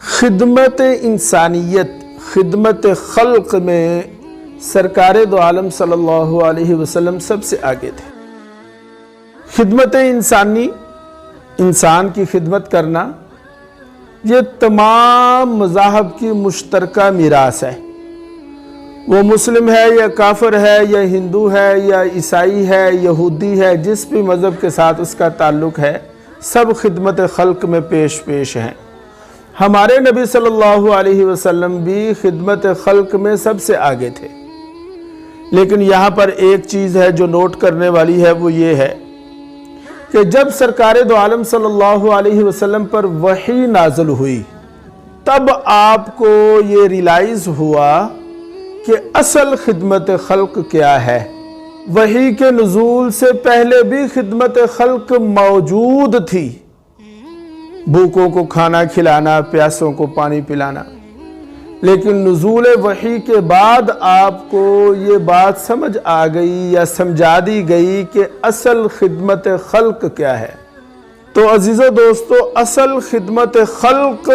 خدمت انسانیت، خدمت خلق میں سرکار دو عالم صلی اللہ علیہ وسلم سب سے آگے تھے۔ خدمت انسانی، انسان کی خدمت کرنا، یہ تمام مذاہب کی مشترکہ میراث ہے۔ وہ مسلم ہے یا کافر ہے یا ہندو ہے یا عیسائی ہے، یہودی ہے، جس بھی مذہب کے ساتھ اس کا تعلق ہے، سب خدمت خلق میں پیش ہیں۔ ہمارے نبی صلی اللہ علیہ وسلم بھی خدمت خلق میں سب سے آگے تھے۔ لیکن یہاں پر ایک چیز ہے جو نوٹ کرنے والی ہے، وہ یہ ہے کہ جب سرکار دو عالم صلی اللہ علیہ وسلم پر وحی نازل ہوئی، تب آپ کو یہ ریلائز ہوا کہ اصل خدمت خلق کیا ہے۔ وحی کے نزول سے پہلے بھی خدمت خلق موجود تھی، بھوکوں کو کھانا کھلانا، پیاسوں کو پانی پلانا، لیکن نزول وحی کے بعد آپ کو یہ بات سمجھ آ گئی یا سمجھا دی گئی کہ اصل خدمت خلق کیا ہے۔ تو عزیزو دوستو، اصل خدمت خلق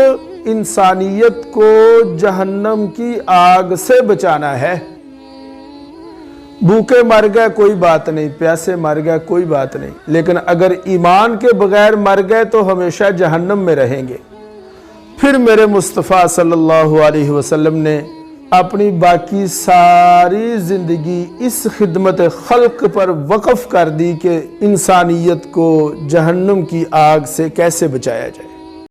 انسانیت کو جہنم کی آگ سے بچانا ہے۔ بھوکے مر گئے کوئی بات نہیں، پیاسے مر گئے کوئی بات نہیں، لیکن اگر ایمان کے بغیر مر گئے تو ہمیشہ جہنم میں رہیں گے۔ پھر میرے مصطفیٰ صلی اللہ علیہ وسلم نے اپنی باقی ساری زندگی اس خدمت خلق پر وقف کر دی کہ انسانیت کو جہنم کی آگ سے کیسے بچایا جائے۔